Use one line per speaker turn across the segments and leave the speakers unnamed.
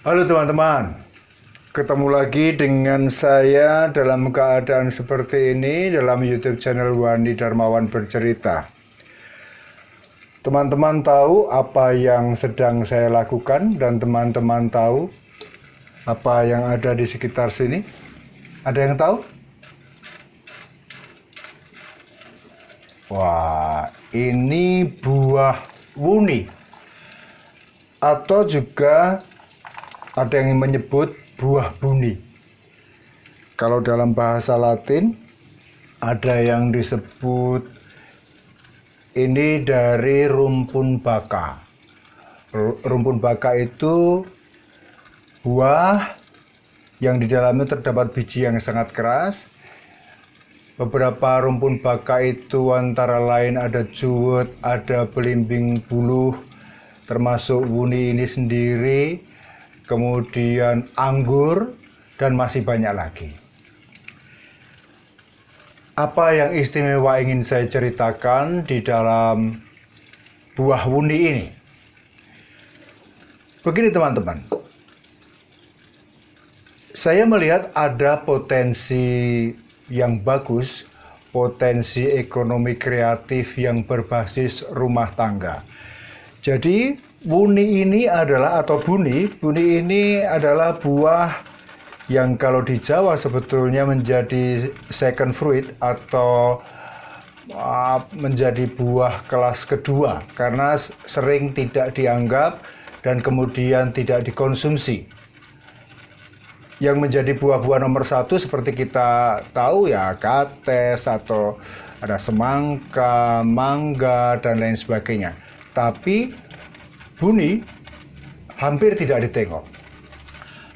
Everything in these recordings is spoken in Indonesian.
Halo teman-teman, ketemu lagi dengan saya dalam keadaan seperti ini dalam YouTube channel Wandi Darmawan Bercerita. Teman-teman tahu apa yang sedang saya lakukan dan teman-teman tahu apa yang ada di sekitar sini? Ada yang tahu? Wah, ini buah wuni atau juga ada yang menyebut buah buni. Kalau dalam bahasa Latin ada yang disebut ini dari rumpun baka. Rumpun baka itu buah yang di dalamnya terdapat biji yang sangat keras. Beberapa rumpun baka itu antara lain ada juwet, ada belimbing buluh, termasuk wuni ini sendiri, kemudian anggur, dan masih banyak lagi. Apa yang istimewa ingin saya ceritakan di dalam buah wuni ini? Begini teman-teman, saya melihat ada potensi yang bagus, potensi ekonomi kreatif yang berbasis rumah tangga. Jadi wuni ini adalah, atau buni ini adalah buah yang kalau di Jawa sebetulnya menjadi second fruit atau menjadi buah kelas kedua karena sering tidak dianggap dan kemudian tidak dikonsumsi. Yang menjadi buah-buah nomor satu seperti kita tahu ya kates atau ada semangka, mangga, dan lain sebagainya. Tapi buni hampir tidak ditengok.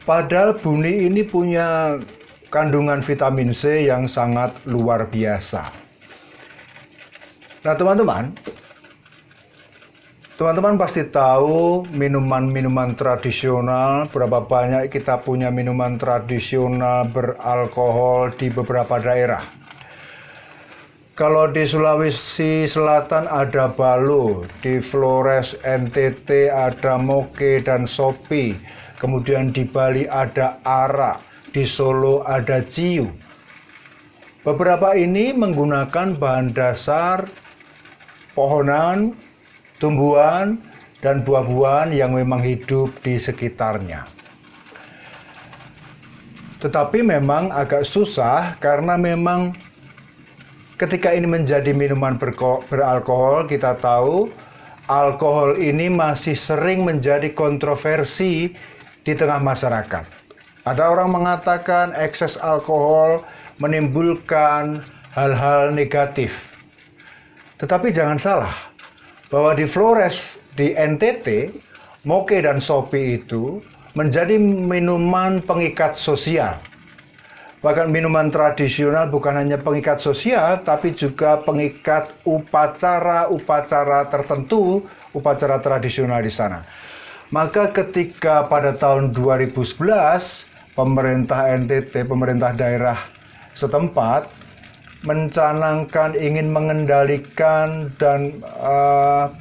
Padahal buni ini punya kandungan vitamin C yang sangat luar biasa. Nah teman-teman pasti tahu minuman-minuman tradisional, berapa banyak kita punya minuman tradisional beralkohol di beberapa daerah. Kalau di Sulawesi Selatan ada Balo, di Flores NTT ada Moke dan Sopi, kemudian di Bali ada Arak, di Solo ada Ciu. Beberapa ini menggunakan bahan dasar pohonan, tumbuhan, dan buah-buahan yang memang hidup di sekitarnya. Tetapi memang agak susah karena memang ketika ini menjadi minuman beralkohol, kita tahu alkohol ini masih sering menjadi kontroversi di tengah masyarakat. Ada orang mengatakan ekses alkohol menimbulkan hal-hal negatif. Tetapi jangan salah, bahwa di Flores, di NTT, Moke dan Sopi itu menjadi minuman pengikat sosial. Bahkan minuman tradisional bukan hanya pengikat sosial, tapi juga pengikat upacara-upacara tertentu, upacara tradisional di sana. Maka ketika pada tahun 2011, pemerintah NTT, pemerintah daerah setempat, mencanangkan ingin mengendalikan dan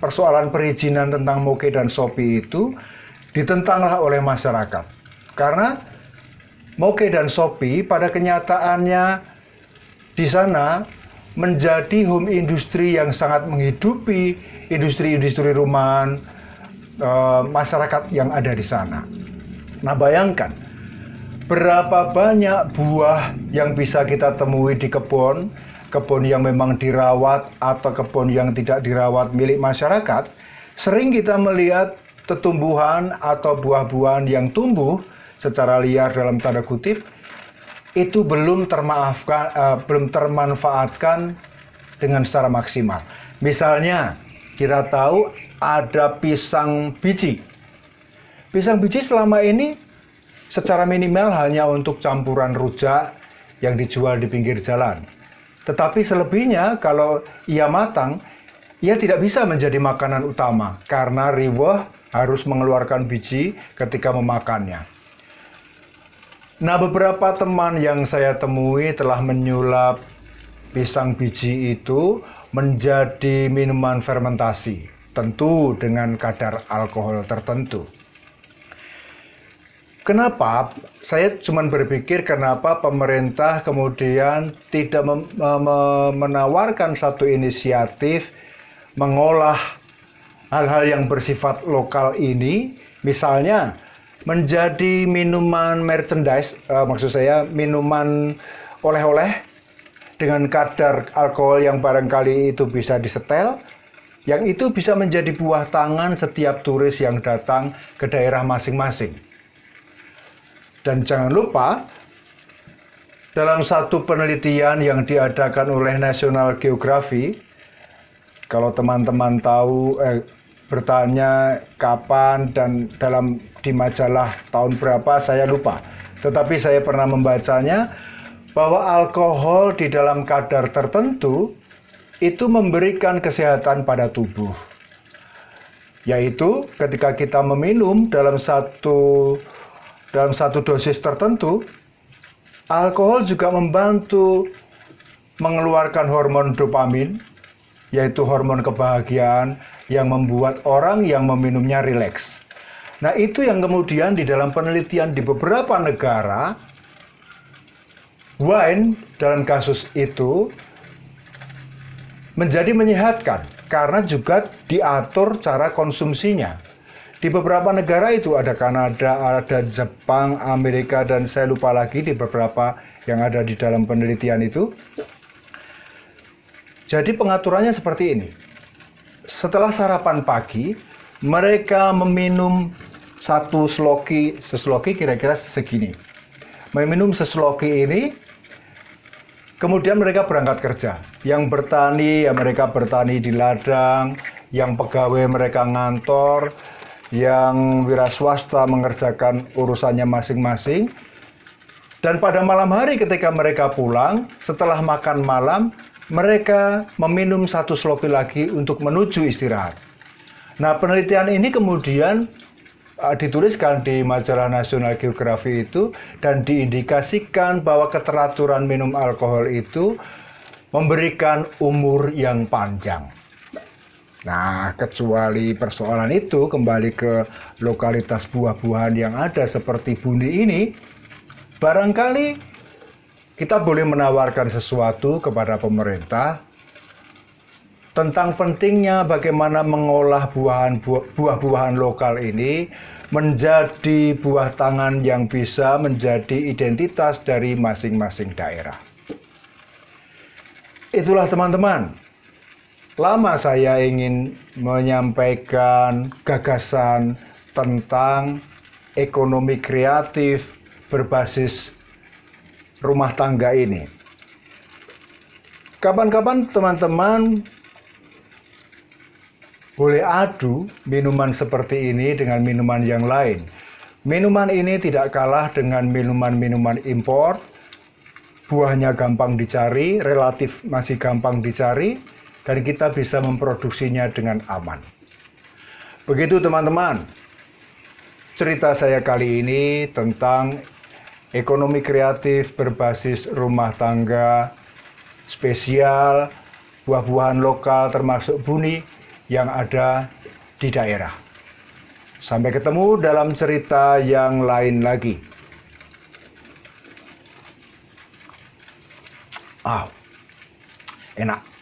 persoalan perizinan tentang Moke dan Sopi itu ditentanglah oleh masyarakat. Karena Moke dan Sopi pada kenyataannya di sana menjadi home industry yang sangat menghidupi industri-industri rumahan masyarakat yang ada di sana. Nah bayangkan, berapa banyak buah yang bisa kita temui di kebun yang memang dirawat atau kebun yang tidak dirawat milik masyarakat. Sering kita melihat tumbuhan atau buah-buahan yang tumbuh secara liar dalam tanda kutip itu belum termanfaatkan dengan secara maksimal. Misalnya kita tahu ada pisang biji. Pisang biji selama ini secara minimal hanya untuk campuran rujak yang dijual di pinggir jalan. Tetapi selebihnya kalau ia matang, ia tidak bisa menjadi makanan utama karena riweuh harus mengeluarkan biji ketika memakannya. Nah, beberapa teman yang saya temui telah menyulap pisang biji itu menjadi minuman fermentasi, tentu dengan kadar alkohol tertentu. Kenapa? Saya cuma berpikir kenapa pemerintah kemudian tidak menawarkan satu inisiatif mengolah hal-hal yang bersifat lokal ini, misalnya menjadi minuman merchandise, maksud saya minuman oleh-oleh dengan kadar alkohol yang barangkali itu bisa disetel, yang itu bisa menjadi buah tangan setiap turis yang datang ke daerah masing-masing. Dan jangan lupa, dalam satu penelitian yang diadakan oleh National Geographic, kalau teman-teman tahu, bertanya kapan dan di majalah tahun berapa, saya lupa. Tetapi saya pernah membacanya, bahwa alkohol di dalam kadar tertentu itu memberikan kesehatan pada tubuh. Yaitu ketika kita meminum dalam satu dosis tertentu, alkohol juga membantu mengeluarkan hormon dopamin, yaitu hormon kebahagiaan yang membuat orang yang meminumnya rileks. Nah, itu yang kemudian di dalam penelitian di beberapa negara, wine dalam kasus itu menjadi menyehatkan karena juga diatur cara konsumsinya. Di beberapa negara itu ada Kanada, ada Jepang, Amerika, dan saya lupa lagi di beberapa yang ada di dalam penelitian itu. Jadi pengaturannya seperti ini. Setelah sarapan pagi, mereka meminum seseloki kira-kira segini. Meminum seseloki ini, kemudian mereka berangkat kerja. Yang bertani, ya mereka bertani di ladang, yang pegawai mereka ngantor, yang wira swasta mengerjakan urusannya masing-masing. Dan pada malam hari ketika mereka pulang, setelah makan malam, mereka meminum satu seloki lagi untuk menuju istirahat. Nah, penelitian ini kemudian dituliskan di majalah National Geographic itu dan diindikasikan bahwa keteraturan minum alkohol itu memberikan umur yang panjang. Nah, kecuali persoalan itu kembali ke lokalitas buah-buahan yang ada seperti Bundi ini, barangkali kita boleh menawarkan sesuatu kepada pemerintah tentang pentingnya bagaimana mengolah buah-buahan lokal ini menjadi buah tangan yang bisa menjadi identitas dari masing-masing daerah. Itulah teman-teman, lama saya ingin menyampaikan gagasan tentang ekonomi kreatif berbasis rumah tangga ini. Kapan-kapan teman-teman boleh adu minuman seperti ini dengan minuman yang lain. Minuman ini tidak kalah dengan minuman-minuman impor. Buahnya gampang dicari, relatif masih gampang dicari, dan kita bisa memproduksinya dengan aman. Begitu teman-teman, cerita saya kali ini tentang ekonomi kreatif berbasis rumah tangga spesial, buah-buahan lokal termasuk Buni yang ada di daerah. Sampai ketemu dalam cerita yang lain lagi. Enak.